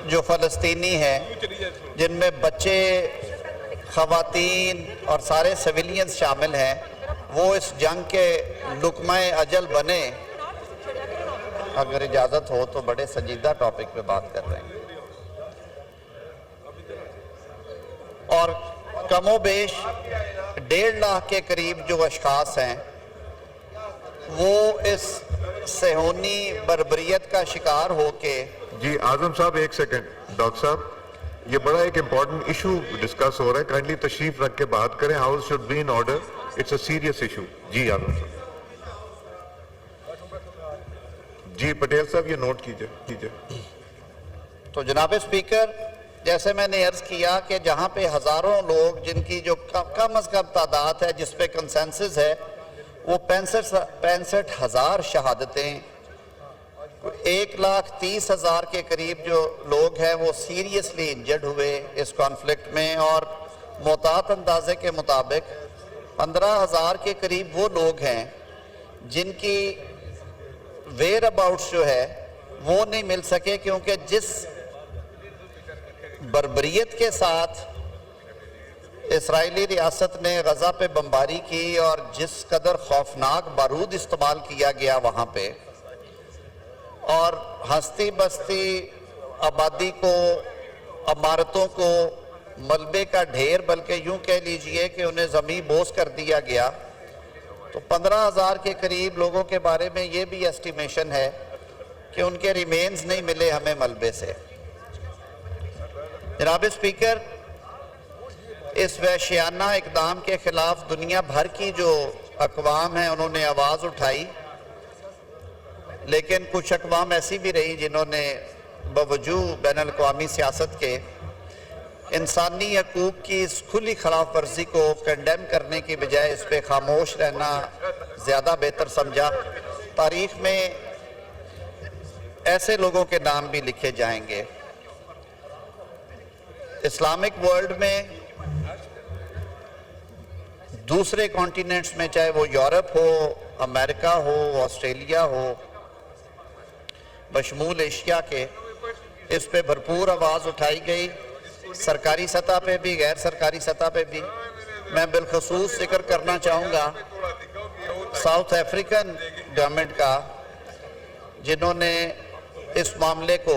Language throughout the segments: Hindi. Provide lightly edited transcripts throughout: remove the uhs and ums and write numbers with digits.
जो फ़लस्तीनी हैं, जिनमें बच्चे, ख़वातीन और सारे सिविलियंस शामिल हैं, वो इस जंग के लुक़्मा-ए अजल बने। अगर इजाज़त हो तो बड़े संजीदा टॉपिक पे बात कर रहे हैं और कमोबेश 1.5 लाख के करीब जो अशख़ास हैं वो इस सेहोनी बर्बरियत का शिकार होके। जी आजम साहब एक सेकंड, डॉक्टर साहब ये बड़ा एक इम्पॉर्टेंट इशू डिस्कस हो रहा है, काइंडली तशरीफ रख के बात करें। House should be in order, it's a serious issue. जी आजम साहब। जी पटेल साहब ये नोट कीजिए। तो जनाब स्पीकर, जैसे मैंने अर्ज किया कि जहाँ पे हज़ारों लोग जिनकी जो कम अज़ कम तादाद है जिस पे कंसेंसस है वो 65,000 शहादतें, 1,30,000 के करीब जो लोग हैं वो सीरियसली इंजर्ड हुए इस कॉन्फ्लिक्ट में, और मोहतात अंदाजे के मुताबिक 15,000 के करीब वो लोग हैं जिनकी वेयर अबाउट्स जो है वो नहीं मिल सके, क्योंकि जिस बर्बरियत के साथ इसराइली रियासत ने गज़ा पे बमबारी की और जिस कदर खौफनाक बारूद इस्तेमाल किया गया वहाँ पे, और हस्ती बस्ती आबादी को, इमारतों को मलबे का ढेर, बल्कि यूँ कह लीजिए कि उन्हें ज़मीं बोस कर दिया गया, तो 15,000 के करीब लोगों के बारे में ये भी एस्टिमेशन है कि उनके रिमेन्स नहीं मिले हमें मलबे से। जनाब स्पीकर, इस वहशियाना इक़दाम के ख़िलाफ़ दुनिया भर की जो अक़वाम हैं उन्होंने आवाज़ उठाई, लेकिन कुछ अक़वाम ऐसी भी रही जिन्होंने बावजूद बैनुल-अक़वामी सियासत के इंसानी हकूक़ की इस खुली खिलाफ वर्जी को कंडेम करने की बजाय इस पर खामोश रहना ज़्यादा बेहतर समझा। तारीख़ में ऐसे लोगों के नाम भी लिखे जाएंगे। इस्लामिक वर्ल्ड में दूसरे कॉन्टिनेंट्स में, चाहे वो यूरोप हो, अमेरिका हो, ऑस्ट्रेलिया हो, बशमूल एशिया के, इस पे भरपूर आवाज़ उठाई गई, सरकारी सतह पे भी, गैर सरकारी सतह पे भी। मैं बिलखसूस जिक्र करना चाहूँगा साउथ अफ्रीकन गवर्नमेंट का, जिन्होंने इस मामले को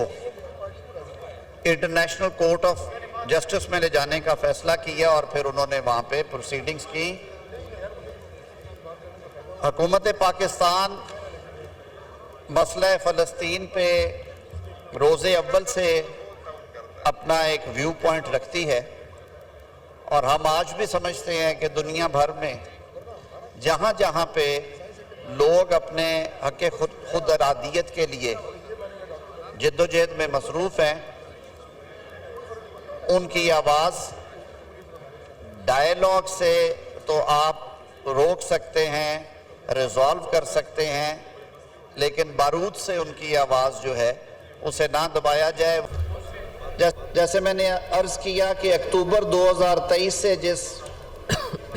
इंटरनेशनल कोर्ट ऑफ जस्टिस में ले जाने का फैसला किया और फिर उन्होंने वहाँ पे प्रोसीडिंग्स की। हुकूमत पाकिस्तान मसला फ़लस्तीन पे रोज़े अव्वल से अपना एक व्यू पॉइंट रखती है, और हम आज भी समझते हैं कि दुनिया भर में जहाँ जहाँ पे लोग अपने हक़ खुद इरादियत के लिए जद्दोजहद में मसरूफ़ हैं, उनकी आवाज़ डायलॉग से तो आप रोक सकते हैं, रिजॉल्व कर सकते हैं, लेकिन बारूद से उनकी आवाज़ जो है उसे ना दबाया जाए। जैसे मैंने अर्ज़ किया कि अक्टूबर 2023 से जिस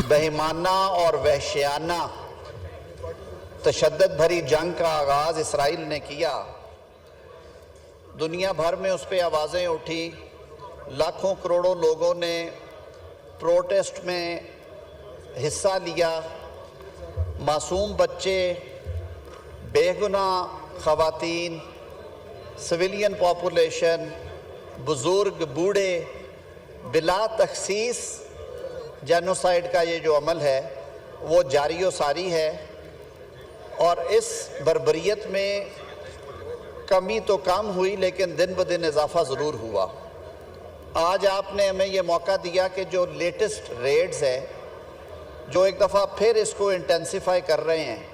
बेईमाना और वहशियाना तशद्दुद भरी जंग का आगाज़ इसराइल ने किया, दुनिया भर में उस पर आवाज़ें उठी, लाखों करोड़ों लोगों ने प्रोटेस्ट में हिस्सा लिया, मासूम बच्चे, बेगुनाह ख़वातीन, सिविलियन पॉपुलेशन, बुज़ुर्ग, बूढ़े, बिला तख़सीस जेनोसाइड का ये जो अमल है वो जारी व सारी है, और इस बर्बरियत में कमी तो कम हुई लेकिन दिन ब दिन इजाफा ज़रूर हुआ। आज आपने हमें ये मौका दिया कि जो लेटेस्ट रेड्स है, जो एक दफ़ा फिर इसको इंटेंसिफाई कर रहे हैं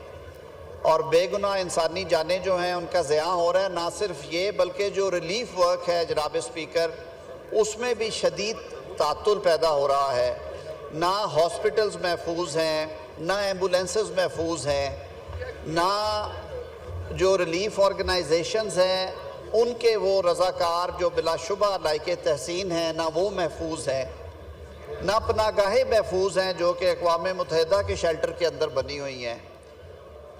और बेगुनाह इंसानी जानें जो हैं उनका ज़िया हो रहा है। ना सिर्फ ये बल्कि जो रिलीफ वर्क है जनाब स्पीकर, उसमें भी शदीद तातुल पैदा हो रहा है। ना हॉस्पिटल्स महफूज हैं, ना एम्बुलेंसेस महफूज हैं, ना जो रिलीफ ऑर्गेनाइजेशंस हैं उनके वो रज़ाकार जो बिलाशुबा लायके तहसीन हैं, ना वो महफूज हैं, ना पनागाहें महफूज हैं जो कि अक़वाम मुत्तहिदा के शेल्टर के अंदर बनी हुई हैं।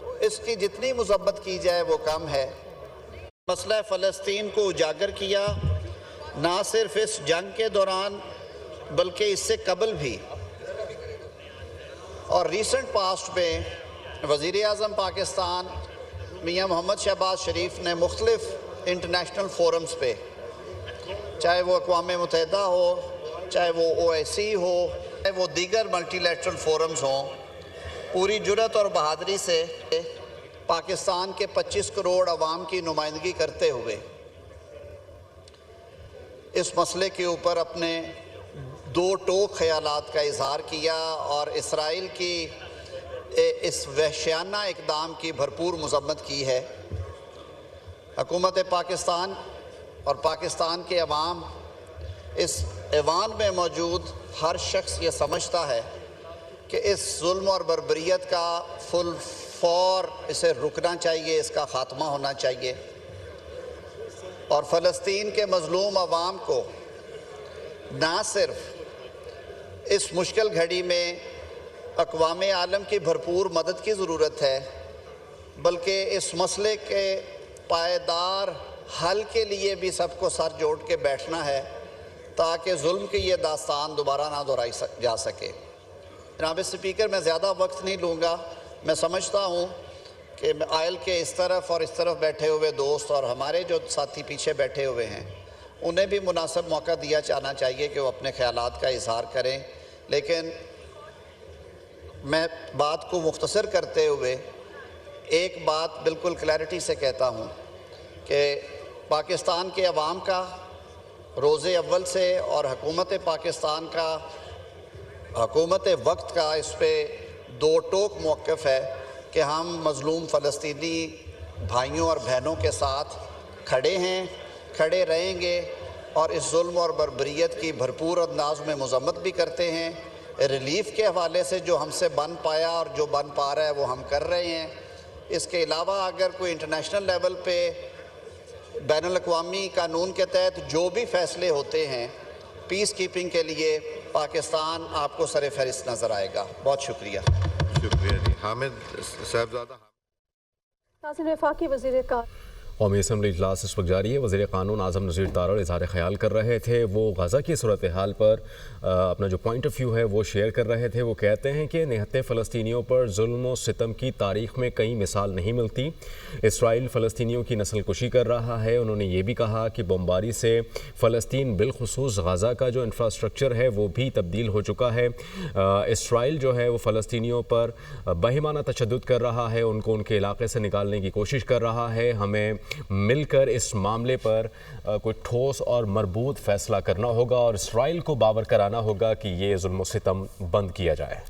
तो इसकी जितनी मज़म्मत की जाए वो कम है। मसला फ़लस्तीन को उजागर किया ना सिर्फ इस जंग के दौरान बल्कि इससे कबल भी और रीसेंट पास्ट में वज़ीर आज़म पाकिस्तान मियाँ मोहम्मद शहबाज शरीफ ने मुख्तलिफ इंटरनेशनल फोरम्स पे, चाहे वो अक़वाम मुत्तहिदा हो, चाहे वो OIC हो, चाहे वो दीगर मल्टीलैटरल फोरम्स हों, पूरी जुर्रत और बहादुरी से पाकिस्तान के 25 करोड़ अवाम की नुमाइंदगी करते हुए इस मसले के ऊपर अपने दो टोक ख़यालात का इजहार किया और इसराइल की इस वहशियाना इक़दाम की भरपूर मज़म्मत की है। हुकूमत पाकिस्तान और पाकिस्तान के अवाम, इस ऐवान में मौजूद हर शख्स ये समझता है कि इस जुल्म और बर्बरियत का फुल फौर इसे रुकना चाहिए, इसका ख़ात्मा होना चाहिए और फ़लस्तीन के मज़लूम अवाम को ना सिर्फ इस मुश्किल घड़ी में अक़वाम आलम की भरपूर मदद की ज़रूरत है, बल्कि इस मसले के पायदार हल के लिए भी सबको सर जोड़ के बैठना है ताकि जुल्म की ये दास्तान दोबारा ना दोहराई जा सके। जनाब स्पीकर, मैं ज़्यादा वक्त नहीं लूँगा। मैं समझता हूँ कि आयल के इस तरफ और इस तरफ बैठे हुए दोस्त और हमारे जो साथी पीछे बैठे हुए हैं उन्हें भी मुनासिब मौका दिया जाना चाहिए कि वो अपने ख़यालात का इज़हार करें, लेकिन मैं बात को मुख्तसर करते हुए एक बात बिल्कुल क्लैरिटी से कहता हूँ कि पाकिस्तान के अवाम का रोज़े अव्वल से और हुकूमत पाकिस्तान का, हुकूमत वक्त का इस पर दो टोक मौक़िफ़ है कि हम मज़लूम फ़लस्तीनी भाइयों और बहनों के साथ खड़े हैं, खड़े रहेंगे और इस जुल्म और बर्बरियत की भरपूर अंदाज में मज़म्मत भी करते हैं। रिलीफ़ के हवाले से जो हमसे बन पाया और जो बन पा रहा है वो हम कर रहे हैं। इसके अलावा अगर कोई इंटरनेशनल लेवल पे बैनुल-अक़वामी कानून के तहत जो भी फ़ैसले होते हैं पीस कीपिंग के लिए, पाकिस्तान आपको सर फहरिस्त नज़र आएगा। बहुत शुक्रिया। शुक्रिया जी। हामिद साहबजादा। नाज़रीन, वफाकी वज़ीर का कौमी असम्बली इजलास इस वक्त जारी है। वज़ीर क़ानून आज़म नज़ीर तारड़ इज़हार ख़याल कर रहे थे। वो गज़ा की सूरत हाल पर अपना जो पॉइंट ऑफ व्यू है वो शेयर कर रहे थे। वो कहते हैं कि निहत्ते फ़लस्तीनियों पर जुल्म और सितम की तारीख़ में कई मिसाल नहीं मिलती। इसराइल फ़लस्तीनियों की नस्ल कुशी कर रहा है। उन्होंने ये भी कहा कि बमबारी से फ़लस्तीन बिलखुसूस गज़ा का जो इंफ्रास्ट्रक्चर है वो भी तब्दील हो चुका है। इसराइल जो है वो फ़लस्तीनियों पर बेईमाना तशद्दुद कर रहा है, उनको उनके इलाके से निकालने की कोशिश कर रहा है। हमें मिलकर इस मामले पर कोई ठोस और मरबूत फैसला करना होगा और इसराइल को बावर कराना होगा कि ये जुल्म सितम बंद किया जाए।